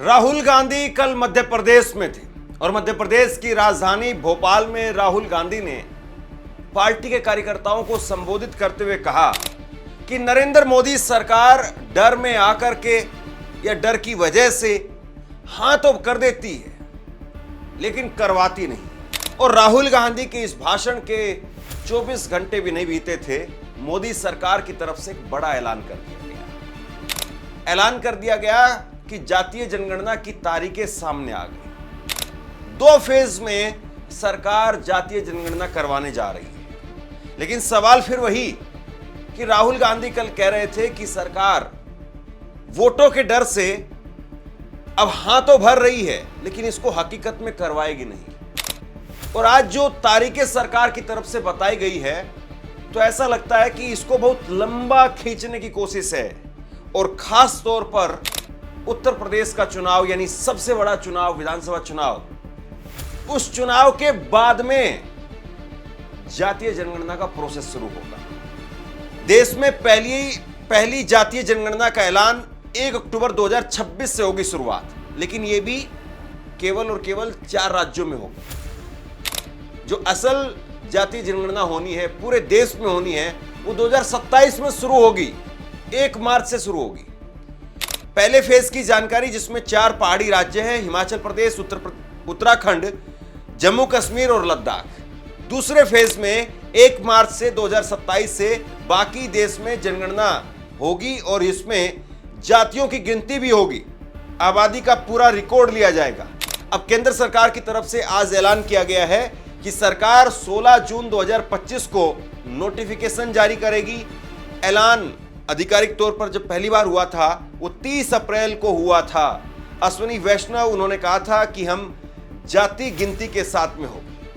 राहुल गांधी कल मध्य प्रदेश में थे और मध्य प्रदेश की राजधानी भोपाल में राहुल गांधी ने पार्टी के कार्यकर्ताओं को संबोधित करते हुए कहा कि नरेंद्र मोदी सरकार डर में आकर के या डर की वजह से हां तो कर देती है लेकिन करवाती नहीं। और राहुल गांधी के इस भाषण के 24 घंटे भी नहीं बीते थे, मोदी सरकार की तरफ से एक बड़ा ऐलान कर दिया गया। ऐलान कर दिया गया कि जातीय जनगणना की तारीखें सामने आ गई। 2 फेज में सरकार जातीय जनगणना करवाने जा रही है। लेकिन सवाल फिर वही कि राहुल गांधी कल कह रहे थे कि सरकार वोटों के डर से अब हां तो भर रही है लेकिन इसको हकीकत में करवाएगी नहीं। और आज जो तारीखें सरकार की तरफ से बताई गई है तो ऐसा लगता है कि इसको बहुत लंबा खींचने की कोशिश है। और खास तौर पर उत्तर प्रदेश का चुनाव यानी सबसे बड़ा चुनाव, विधानसभा चुनाव, उस चुनाव के बाद में जातीय जनगणना का प्रोसेस शुरू होगा। देश में पहली जातीय जनगणना का ऐलान 1 अक्टूबर 2026 से होगी शुरुआत, लेकिन यह भी केवल और केवल 4 राज्यों में होगी। जो असल जातीय जनगणना होनी है, पूरे देश में होनी है, वो 2027 में शुरू होगी, 1 मार्च से शुरू होगी। पहले फेज की जानकारी जिसमें 4 पहाड़ी राज्य हैं, हिमाचल प्रदेश, उत्तराखंड, जम्मू कश्मीर और लद्दाख। दूसरे फेज में 1 मार्च से 2027 से बाकी देश में जनगणना होगी और इसमें जातियों की गिनती भी होगी, आबादी का पूरा रिकॉर्ड लिया जाएगा। अब केंद्र सरकार की तरफ से आज ऐलान किया गया है कि सरकार 16 जून 2025 को नोटिफिकेशन जारी करेगी। ऐलान आधिकारिक तौर पर जब पहली बार हुआ था वो 30 अप्रैल को हुआ था। अश्विनी वैष्णव उन्होंने कहा था कि हम जाति गिनती के साथ में हो।